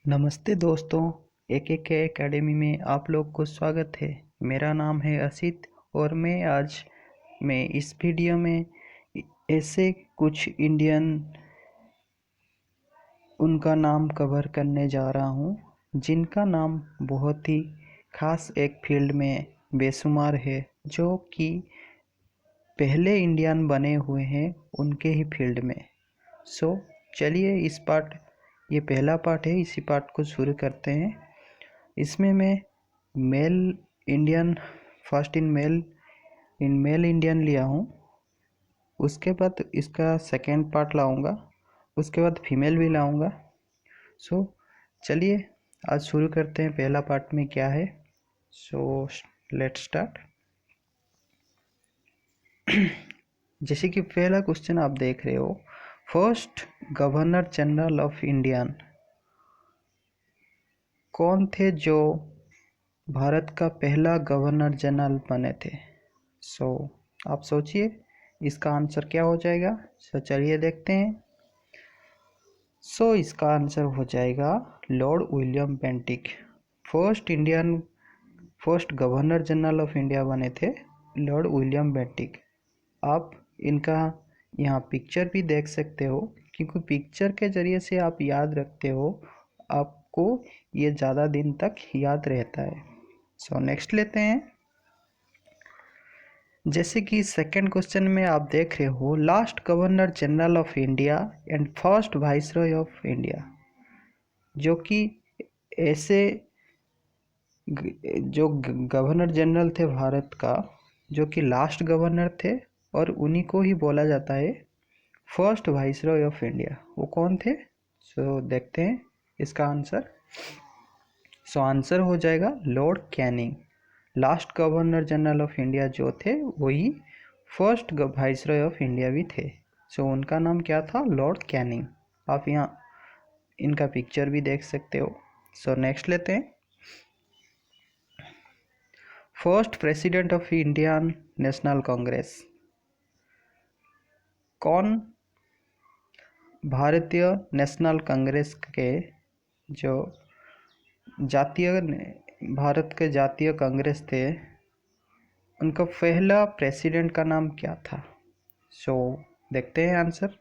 नमस्ते दोस्तों, AKK academy में आप लोग को स्वागत है। मेरा नाम है असित और मैं इस वीडियो में ऐसे कुछ इंडियन उनका नाम कवर करने जा रहा हूँ जिनका नाम बहुत ही खास एक फील्ड में बेशुमार है, जो कि पहले इंडियन बने हुए हैं उनके ही फील्ड में। चलिए ये पहला पार्ट है, इसी पार्ट को शुरू करते हैं। इसमें मैं mail Indian first in male Indian लिया हूँ। उसके बाद इसका सेकेंड पार्ट लाऊंगा, उसके बाद फीमेल भी लाऊंगा। चलिए आज शुरू करते हैं। पहला पार्ट में क्या है, लेट्स स्टार्ट। जैसे कि पहला क्वेश्चन आप देख रहे हो, first governor general of India कौन थे जो भारत का पहला गवर्नर जनरल बने थे? आप सोचिए इसका आंसर क्या हो जाएगा। चलिए देखते हैं। इसका आंसर हो जाएगा Lord William Bentinck. First governor general of India बने थे लॉर्ड विलियम बेंटिक। आप इनका यहाँ पिक्चर भी देख सकते हो, क्योंकि पिक्चर के जरिए से आप याद रखते हो, आपको ये ज़्यादा दिन तक याद रहता है। नेक्स्ट लेते हैं। जैसे कि सेकंड क्वेश्चन में आप देख रहे हो, last governor general of India and first viceroy of India, जो कि ऐसे जो गवर्नर जनरल थे भारत का, जो कि लास्ट गवर्नर थे, और उन्हीं को ही बोला जाता है फर्स्ट वाइसरॉय ऑफ इंडिया। वो कौन थे? देखते हैं इसका आंसर। आंसर हो जाएगा Lord Canning. Last governor general of India जो थे वही फर्स्ट वाइसरॉय ऑफ इंडिया भी थे। उनका नाम क्या था? Lord Canning. आप यहाँ इनका पिक्चर भी देख सकते हो। नेक्स्ट लेते हैं। First president of Indian national Congress कौन भारतीय नेशनल कांग्रेस के जो भारत के जातीय कांग्रेस थे, उनका पहला प्रेसिडेंट का नाम क्या था? देखते हैं आंसर।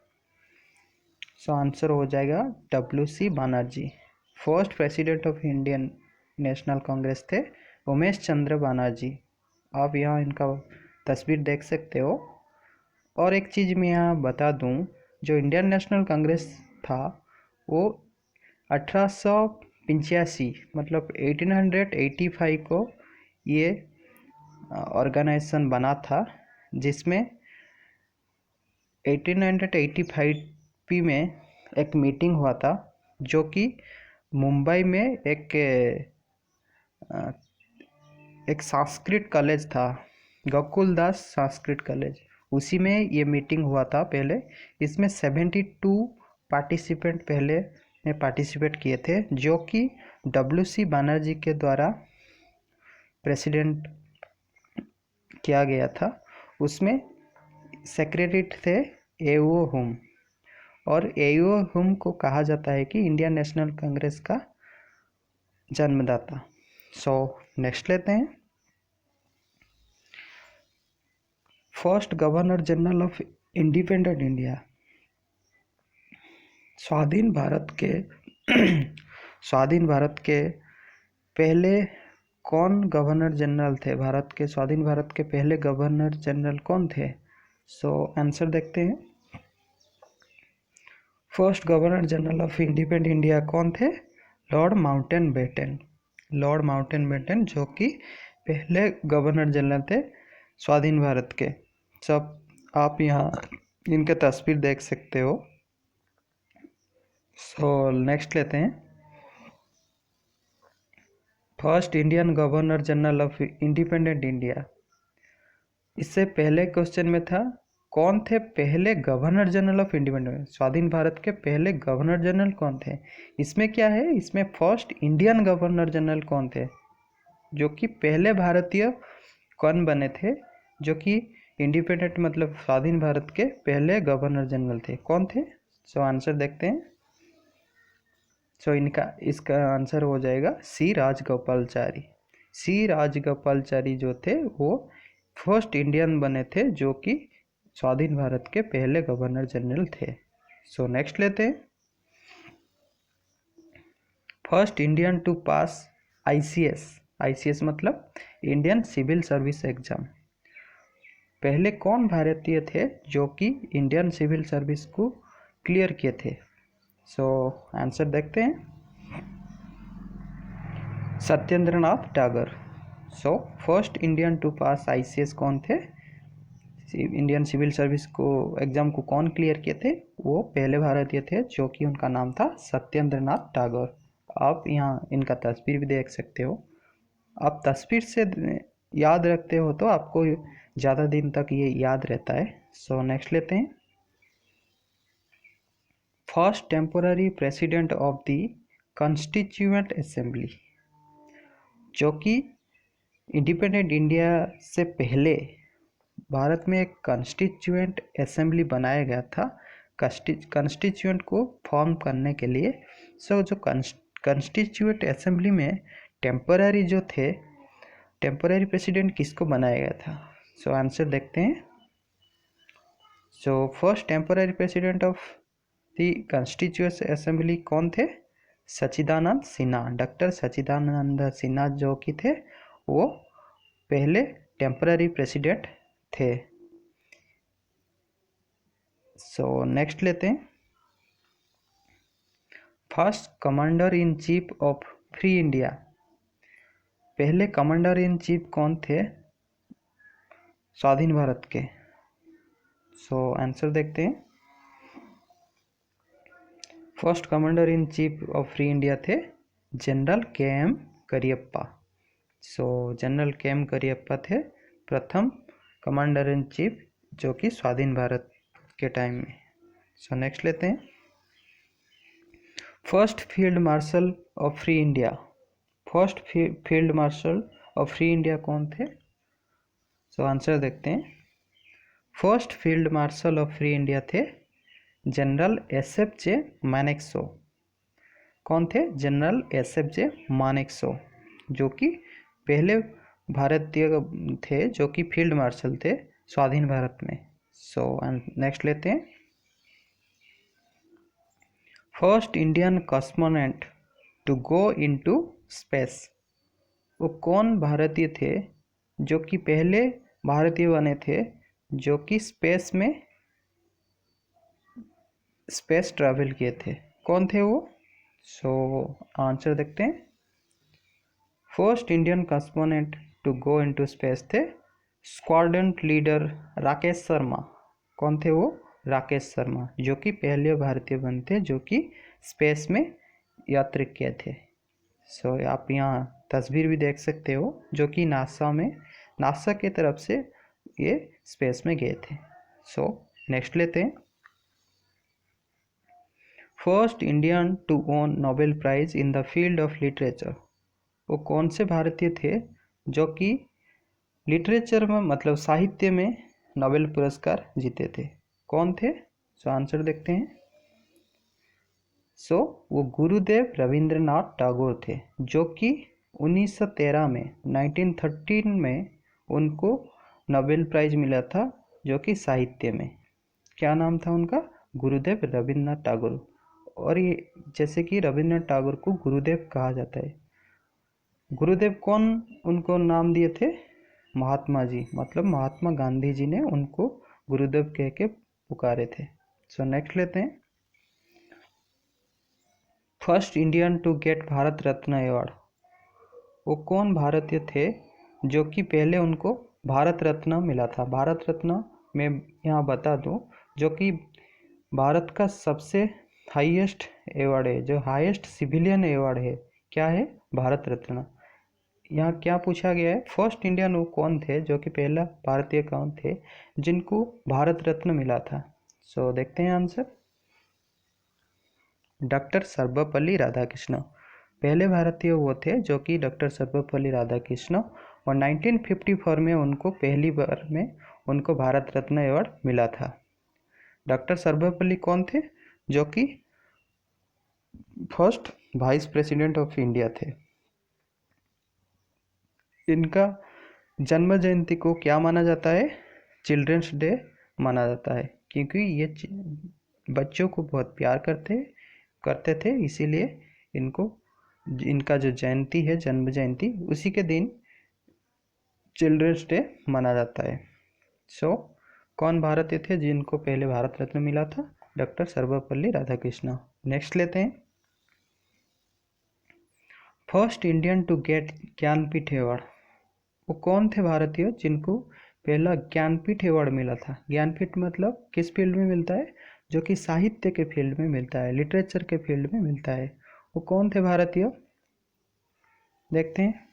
आंसर हो जाएगा WC Banerjee. First president of Indian national Congress थे उमेश चंद्र बनर्जी। आप यहाँ इनका तस्वीर देख सकते हो। और एक चीज़ मैं यहाँ बता दूँ, जो इंडियन नेशनल कांग्रेस था वो 1885 मतलब 1885 को ये ऑर्गेनाइजेशन बना था, जिसमें 1885 में एक मीटिंग हुआ था, जो कि मुंबई में एक संस्कृत कॉलेज था, गोकुलदास संस्कृत कॉलेज, उसी में ये मीटिंग हुआ था पहले। इसमें 72 पार्टिसिपेंट पहले में पार्टिसिपेट किए थे, जो कि WC बनर्जी के द्वारा प्रेसिडेंट किया गया था। उसमें सेक्रेटरी थे AO हुम, और AO हुम को कहा जाता है कि इंडियन नेशनल कांग्रेस का जन्मदाता। नेक्स्ट लेते हैं। First governor general of independent India, स्वाधीन भारत के पहले कौन गवर्नर जनरल थे? स्वाधीन भारत के पहले गवर्नर जनरल कौन थे? आंसर देखते हैं। First governor general of independent India कौन थे? Lord Mountbatten. लॉर्ड माउंटबेटन, जो कि पहले गवर्नर जनरल थे स्वाधीन भारत के। आप यहाँ इनके तस्वीर देख सकते हो। नेक्स्ट लेते हैं। First Indian governor general of independent India, इससे पहले क्वेश्चन में था कौन थे पहले गवर्नर जनरल ऑफ इंडिपेंडेंट, स्वाधीन भारत के पहले गवर्नर जनरल कौन थे। इसमें क्या है, इसमें फर्स्ट इंडियन गवर्नर जनरल कौन थे, जो कि पहले भारतीय कौन बने थे, जो कि इंडिपेंडेंट मतलब स्वाधीन भारत के पहले गवर्नर जनरल थे, कौन थे? आंसर देखते हैं। सो इसका आंसर हो जाएगा सी राजगोपालचारी। सी राजगोपालचारी जो थे वो फर्स्ट इंडियन बने थे जो कि स्वाधीन भारत के पहले गवर्नर जनरल थे। सो नेक्स्ट लेते हैं, first Indian to pass ICS. ICS मतलब इंडियन सिविल सर्विस एग्जाम। पहले कौन भारतीय थे जो कि इंडियन सिविल सर्विस को क्लियर किए थे? सो आंसर देखते हैं, Satyendranath Tagore. So first Indian to pass ICS कौन थे? इंडियन सिविल सर्विस को एग्जाम को कौन क्लियर किए थे? वो पहले भारतीय थे जो कि उनका नाम था सत्येंद्रनाथ टागोर। आप यहाँ इनका तस्वीर भी देख सकते हो। आप तस्वीर से याद रखते हो तो आपको ज़्यादा दिन तक ये याद रहता है। सो नेक्स्ट लेते हैं, first temporary president of the constituent assembly. जो कि इंडिपेंडेंट इंडिया से पहले भारत में एक कॉन्स्टिट्यूएंट असेंबली बनाया गया था कॉन्स्टिट्यूएंट को फॉर्म करने के लिए। सो जो कॉन्स्टिट्यूएंट असेंबली में टेम्पररी जो थे, टेम्पररी प्रेसिडेंट किसको बनाया गया था? सो आंसर देखते हैं। So first temporary president of the constituent assembly कौन थे? सच्चिदानंद सिन्हा। डॉक्टर सच्चिदानंद सिन्हा जो कि थे वो पहले टेम्पररी प्रेसिडेंट थे। सो नेक्स्ट लेते हैं, first commander in chief of free India. पहले कमांडर इन चीफ कौन थे स्वाधीन भारत के? सो आंसर देखते हैं, first commander in chief of free India थे general K M. Cariappa. So general K M. Cariappa थे प्रथम कमांडर इन चीफ जो कि स्वाधीन भारत के टाइम में। सो नेक्स्ट लेते हैं, first field marshal of free India. First field marshal of free India कौन थे? सो आंसर देखते हैं, first field marshal of free India थे जनरल एस.एफ.जे. मानेकशॉ। कौन थे? जनरल एस.एफ.जे. मानेकशॉ जो कि पहले भारतीय थे जो कि फील्ड मार्शल थे स्वाधीन भारत में। सो नेक्स्ट लेते हैं, first Indian cosmonaut to go into space. वो कौन भारतीय थे जो कि पहले भारतीय बने थे जो कि स्पेस ट्रैवल किए थे? कौन थे वो? सो आंसर देखते हैं, first Indian cosmonaut to go into space थे स्क्वाड्रन लीडर राकेश शर्मा। कौन थे वो? राकेश शर्मा जो कि पहले भारतीय बने थे जो कि स्पेस में यात्रा किए थे। सो आप यहाँ तस्वीर भी देख सकते हो जो कि नासा के तरफ से ये स्पेस में गए थे। सो नेक्स्ट लेते हैं, first Indian to won Nobel prize in the field of literature. वो कौन से भारतीय थे जो कि लिटरेचर में मतलब साहित्य में नोबेल पुरस्कार जीते थे? कौन थे? सो आंसर देखते हैं, सो वो गुरुदेव रविंद्रनाथ टैगोर थे जो कि 1913 में 1913 में उनको नोबेल प्राइज मिला था जो कि साहित्य में। क्या नाम था उनका? गुरुदेव रविंद्रनाथ टैगोर। और ये जैसे कि रविंद्रनाथ टैगोर को गुरुदेव कहा जाता है। गुरुदेव कौन उनको नाम दिए थे? महात्मा जी, मतलब महात्मा गांधी जी ने उनको गुरुदेव कह के पुकारे थे। सो नेक्स्ट लेते हैं, first Indian to get Bharat Ratna award. वो कौन भारतीय थे जो कि पहले उनको भारत रत्न मिला था? भारत रत्न मैं यहाँ बता दूँ जो कि भारत का सबसे हाईएस्ट अवार्ड है, जो हाईएस्ट सिविलियन अवार्ड है। क्या है? भारत रत्न। यहाँ क्या पूछा गया है? फर्स्ट इंडियन वो कौन थे जो कि पहला भारतीय कौन थे जिनको भारत रत्न मिला था? सो देखते हैं आंसर, डॉक्टर सर्वपल्ली राधाकृष्ण। पहले भारतीय वो थे जो कि डॉक्टर सर्वपल्ली राधाकृष्ण, और 1954 में उनको पहली बार में उनको भारत रत्न अवार्ड मिला था। डॉक्टर सर्वपल्ली कौन थे? जो कि first vice president of India थे। इनका जन्म जयंती को क्या माना जाता है? चिल्ड्रंस डे माना जाता है, क्योंकि ये बच्चों को बहुत प्यार करते थे, इसीलिए इनका जो जयंती है, जन्म जयंती, उसी के दिन चिल्ड्रंस डे माना जाता है। सो कौन भारतीय थे जिनको पहले भारत रत्न मिला था? डॉक्टर सर्वपल्ली राधाकृष्णन। नेक्स्ट लेते हैं, first Indian to get Jnanpith award. वो कौन थे भारतीय जिनको पहला ज्ञानपीठ अवार्ड मिला था? ज्ञानपीठ मतलब किस फील्ड में मिलता है? जो कि साहित्य के फील्ड में मिलता है, लिटरेचर के फील्ड में मिलता है। वो कौन थे भारतीय? देखते हैं,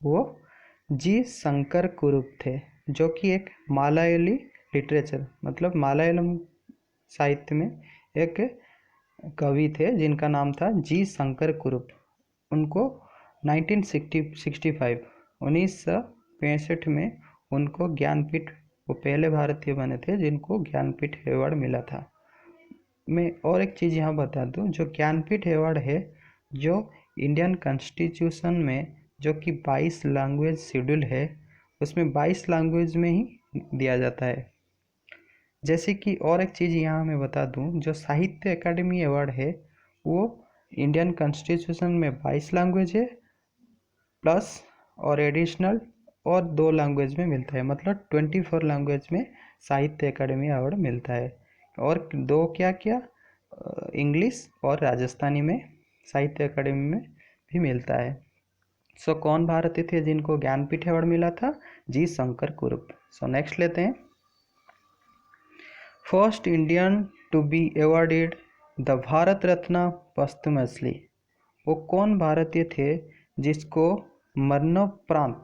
वो जी शंकर कुरुप थे, जो कि एक मलयाली लिटरेचर मतलब मलयालम साहित्य में एक कवि थे जिनका नाम था जी शंकर कुरुप। उनको 1965 में उनको ज्ञानपीठ, वो पहले भारतीय बने थे जिनको ज्ञानपीठ अवार्ड मिला था। मैं और एक चीज़ यहाँ बता दूँ, जो ज्ञानपीठ अवार्ड है, जो इंडियन कॉन्स्टिट्यूशन में जो कि 22 लैंग्वेज शेड्यूल है, उसमें 22 लैंग्वेज में ही दिया जाता है। जैसे कि और एक चीज़ यहाँ मैं बता दूँ, जो साहित्य अकादमी अवार्ड है वो इंडियन कॉन्स्टिट्यूशन में 22 लैंग्वेज है प्लस और एडिशनल और 2 लैंग्वेज में मिलता है, मतलब 24 लैंग्वेज में साहित्य अकादमी अवार्ड मिलता है। और 2 क्या क्या, इंग्लिश और राजस्थानी में साहित्य अकादमी में भी मिलता है। सो कौन भारतीय थे जिनको ज्ञानपीठ अवार्ड मिला था? जी शंकर कुरुप। सो नेक्स्ट लेते हैं, first Indian to be awarded the Bharat Ratna posthumously. वो कौन भारतीय थे जिसको मरणोपरांत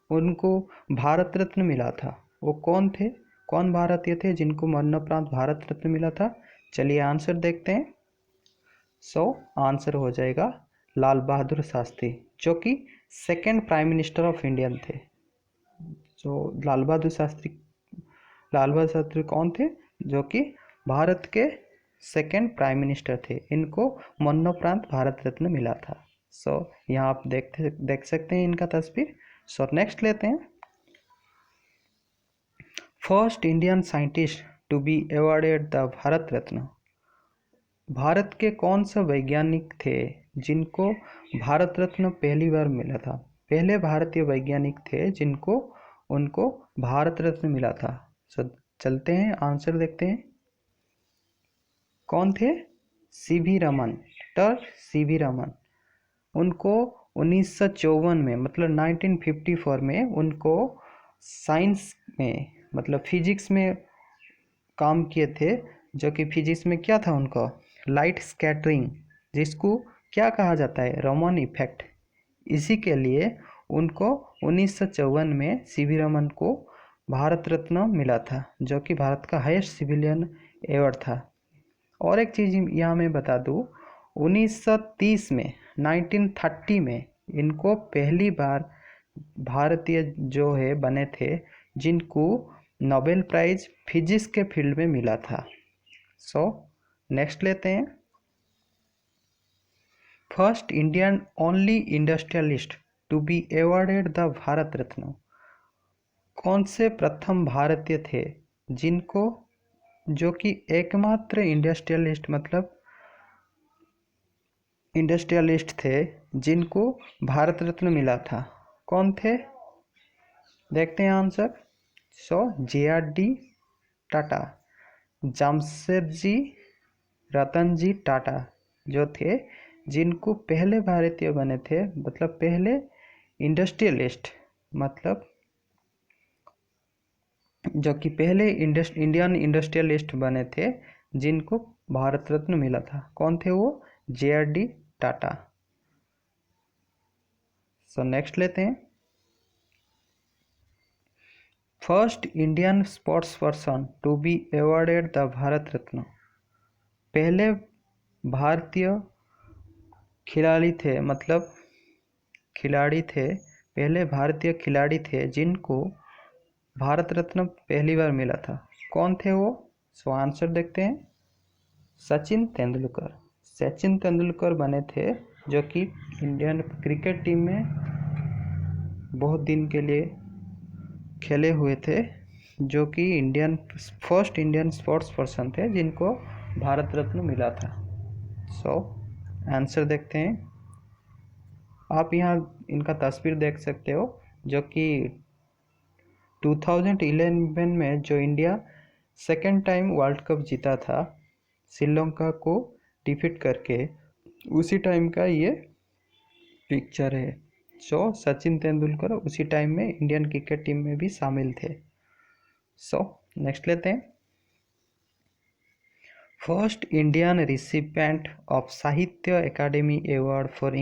उनको भारत रत्न मिला था? वो कौन थे? कौन भारतीय थे जिनको मरणोपरांत भारत रत्न मिला था? चलिए आंसर देखते हैं। सो आंसर हो जाएगा लाल बहादुर शास्त्री, जो कि second prime minister of India थे। जो लाल बहादुर शास्त्री कौन थे? जो कि भारत के सेकंड प्राइम मिनिस्टर थे। इनको मरणोपरांत भारत रत्न मिला था। सो यहाँ आप देख सकते हैं इनका तस्वीर। सो नेक्स्ट लेते हैं, first Indian scientist to be awarded the Bharat Ratna. Bharat के कौन सा वैज्ञानिक थे जिनको भारत रत्न पहली बार मिला था? पहले भारतीय वैज्ञानिक थे जिनको उनको भारत रत्न मिला था। सो चलते हैं आंसर देखते हैं, कौन थे? CV Raman, doctor CV Raman. उनको 1954 में मतलब 1954 में उनको साइंस में मतलब फिजिक्स में काम किए थे, जो कि फिजिक्स में क्या था उनका? लाइट स्कैटरिंग, जिसको क्या कहा जाता है? रमन इफेक्ट। इसी के लिए उनको 1954 में सीवी रमन को भारत रत्न मिला था, जो कि भारत का हाईएस्ट सिविलियन अवार्ड था। और एक चीज़ यहाँ मैं बता दूँ, 1930 में 1930 में इनको पहली बार भारतीय जो है बने थे जिनको नोबेल प्राइज फिजिक्स के फील्ड में मिला था। सो नेक्स्ट लेते हैं, first Indian only industrialist to be awarded the Bharat Ratna. कौन से प्रथम भारतीय थे जिनको, जो कि एकमात्र इंडस्ट्रियलिस्ट मतलब इंडस्ट्रियलिस्ट थे जिनको भारत रत्न मिला था? कौन थे? देखते हैं आंसर। सो JRD टाटा, जमशेदजी रतनजी टाटा जो थे जिनको पहले भारतीय बने थे, मतलब पहले इंडस्ट्रियलिस्ट, मतलब जो कि पहले इंडियन इंडस्ट्रियलिस्ट बने थे जिनको भारत रत्न मिला था। कौन थे वो? JRD टाटा। सो नेक्स्ट लेते हैं, first Indian sports person to be awarded the Bharat Ratna. पहले भारतीय खिलाड़ी थे, मतलब खिलाड़ी थे, पहले भारतीय खिलाड़ी थे जिनको भारत रत्न पहली बार मिला था। कौन थे वो? सो आंसर देखते हैं, सचिन तेंदुलकर। सचिन तेंदुलकर बने थे, जो कि इंडियन क्रिकेट टीम में बहुत दिन के लिए खेले हुए थे, जो कि फर्स्ट इंडियन स्पोर्ट्स पर्सन थे जिनको भारत रत्न मिला था। सो आंसर देखते हैं। आप यहाँ इनका तस्वीर देख सकते हो, जो कि 2011 में जो India second time world cup जीता था श्रीलंका को डिफीट करके, उसी टाइम का ये पिक्चर है। सो सचिन तेंदुलकर उसी टाइम में इंडियन क्रिकेट टीम में भी शामिल थे। सो नेक्स्ट लेते हैं। फर्स्ट इंडियन रिसिपेंट ऑफ साहित्य academy award for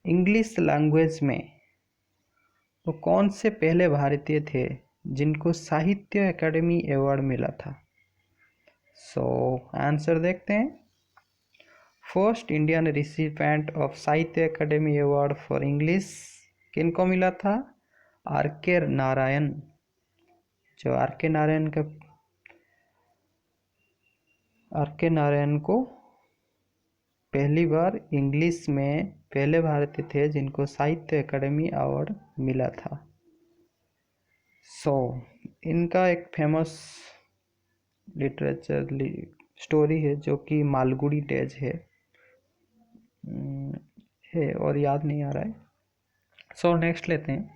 English language में वो कौन से पहले भारतीय थे जिनको साहित्य एकेडमी अवार्ड मिला था? सो आंसर देखते हैं। फर्स्ट इंडियन रिसिपेंट ऑफ साहित्य एकेडमी अवार्ड फॉर इंग्लिश किनको मिला था? आर के नारायण। जो आर के नारायण को पहली बार इंग्लिश में पहले भारतीय थे जिनको साहित्य एकेडमी अवार्ड मिला था। सो इनका एक फेमस लिटरेचर स्टोरी है जो कि मालगुडी डेज है और याद नहीं आ रहा है। सो नेक्स्ट लेते हैं।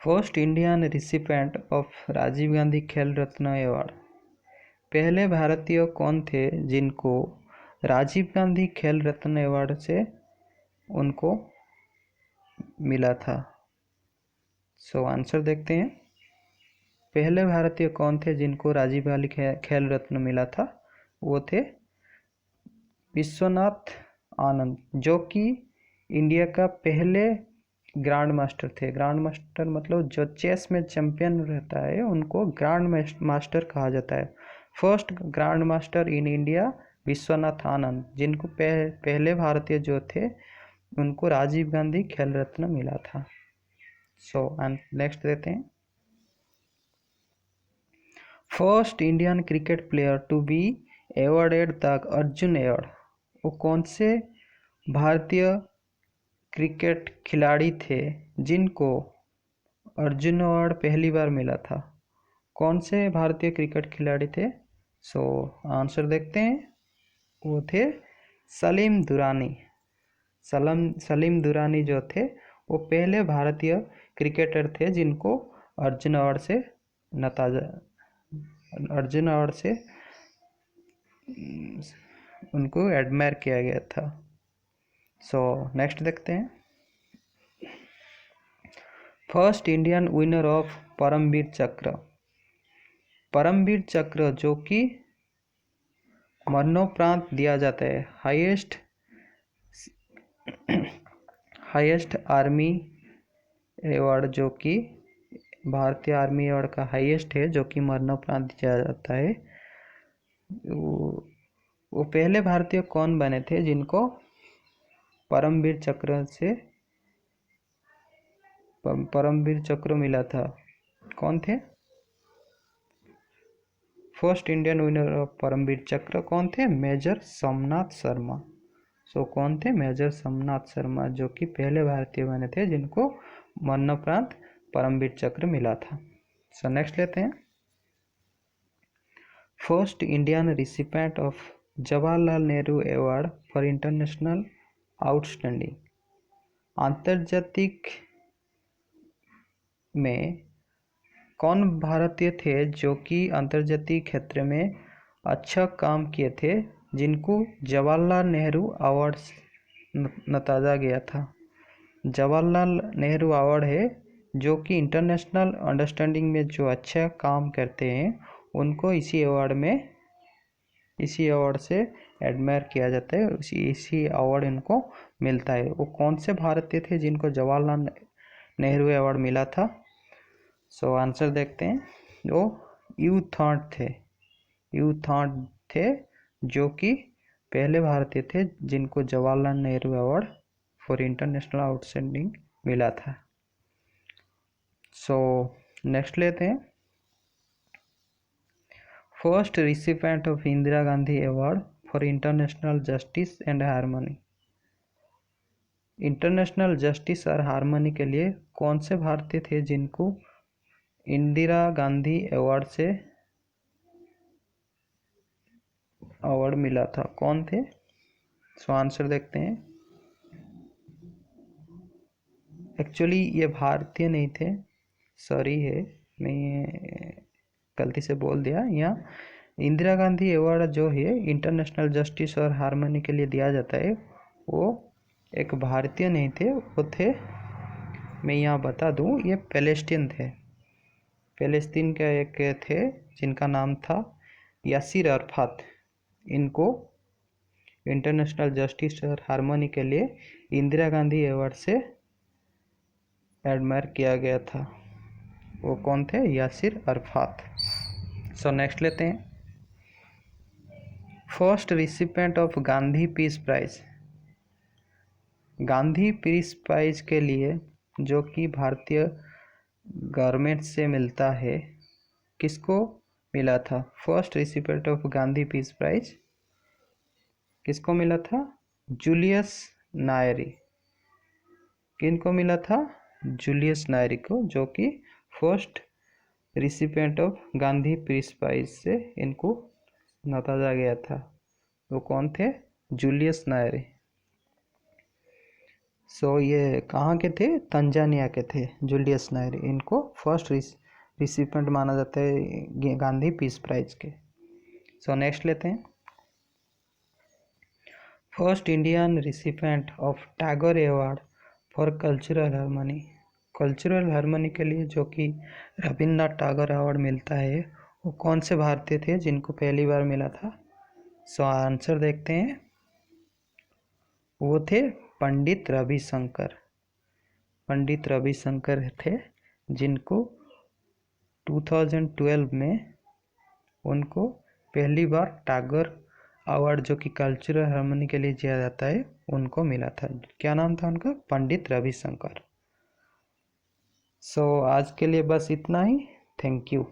First Indian recipient of Rajiv Gandhi Khel Ratna award, पहले भारतीय कौन थे जिनको राजीव गांधी खेल रत्न अवार्ड से उनको मिला था? सो आंसर देखते हैं। पहले भारतीय कौन थे जिनको राजीव गांधी खेल रत्न मिला था? वो थे विश्वनाथ आनंद, जो कि इंडिया का पहले ग्रैंड मास्टर थे। ग्रैंड मास्टर मतलब जो चेस में चैंपियन रहता है उनको ग्रैंड मास्टर कहा जाता है। First grand master in India Vishwanath Anand, जिनको पहले भारतीय जो थे उनको राजीव गांधी खेल रत्न मिला था। सो नेक्स्ट देते हैं। First Indian cricket player to be awarded the Arjuna award, वो कौन से भारतीय क्रिकेट खिलाड़ी थे जिनको अर्जुन अवार्ड पहली बार मिला था? कौन से भारतीय क्रिकेट खिलाड़ी थे? सो आंसर देखते हैं। वो थे सलीम दुरानी। सलीम दुरानी जो थे वो पहले भारतीय क्रिकेटर थे जिनको अर्जुन अवार्ड से उनको एडमायर किया गया था। सो नेक्स्ट देखते हैं। First Indian winner of Param Vir Chakra जो कि मरणोपरांत दिया जाता है, हाईएस्ट आर्मी अवार्ड, जो कि भारतीय आर्मी अवार्ड का हाईएस्ट है, जो कि मरणोपरांत दिया जाता है। वो पहले भारतीय कौन बने थे जिनको परमवीर चक्र मिला था? कौन थे? First Indian winner of Param Vir Chakra कौन थे? मेजर सोमनाथ शर्मा। सो कौन थे? मेजर सोमनाथ शर्मा, जो कि पहले भारतीय बने थे जिनको मरणोपरांत परमवीर चक्र मिला था। सो नेक्स्ट लेते हैं। First Indian recipient of Jawaharlal Nehru award for international outstanding, आंतर्जातिक में कौन भारतीय थे जो कि अंतर्जातीय क्षेत्र में अच्छा काम किए थे जिनको जवाहरलाल नेहरू अवार्ड नताजा गया था? जवाहरलाल नेहरू अवार्ड है जो कि इंटरनेशनल अंडरस्टैंडिंग में जो अच्छा काम करते हैं उनको इसी अवार्ड से एडमायर किया जाता है, इसी अवार्ड इनको मिलता है। वो कौन से भारतीय थे जिनको जवाहरलाल नेहरू अवार्ड मिला था? सो आंसर देखते हैं। वो यूथॉट थे जो कि पहले भारतीय थे जिनको Jawaharlal Nehru award for international outstanding मिला था। सो नेक्स्ट लेते हैं। First recipient of Indira Gandhi award for international justice and harmony. International justice और हारमोनी के लिए कौन से भारतीय थे जिनको इंदिरा गांधी अवार्ड से अवार्ड मिला था? कौन थे? सो आंसर देखते हैं। एक्चुअली ये भारतीय नहीं थे, सॉरी है, मैं ये गलती से बोल दिया। यहाँ इंदिरा गांधी अवार्ड जो है इंटरनेशनल जस्टिस और हारमोनी के लिए दिया जाता है, वो एक भारतीय नहीं थे, वो थे, मैं यहाँ बता दूँ, ये पैलेस्टीन थे। पैलेस्तीन के एक थे जिनका नाम था यासिर अरफात। इनको इंटरनेशनल जस्टिस और हारमोनी के लिए इंदिरा गांधी अवार्ड से एडमायर किया गया था। वो कौन थे? यासिर अरफात। सो नेक्स्ट लेते हैं। First recipient of Gandhi peace prize. Gandhi peace prize के लिए जो कि भारतीय गवर्नमेंट से मिलता है, किसको मिला था? First recipient of Gandhi peace prize किसको मिला था? Julius Nyerere. किनको मिला था? जूलियस नायरी को, जो कि first recipient of Gandhi peace prize से इनको नवाजा गया था। वो कौन थे? जूलियस नायरी। सो ये कहाँ के थे? तंजानिया के थे जूलियस नायरी। इनको फर्स्ट रिसिपेंट माना जाता है गांधी पीस प्राइज के। सो नेक्स्ट लेते हैं। First Indian recipient of Tagore award for cultural harmony. Cultural harmony के लिए जो कि रविन्द्रनाथ टैगोर अवार्ड मिलता है, वो कौन से भारतीय थे जिनको पहली बार मिला था? सो आंसर देखते हैं। वो थे पंडित रविशंकर। पंडित रविशंकर थे, जिनको 2012 में उनको पहली बार टैगोर अवार्ड जो कि कल्चरल हारमोनी के लिए दिया जाता है, उनको मिला था। क्या नाम था उनका? पंडित रविशंकर। सो आज के लिए बस इतना ही। Thank you.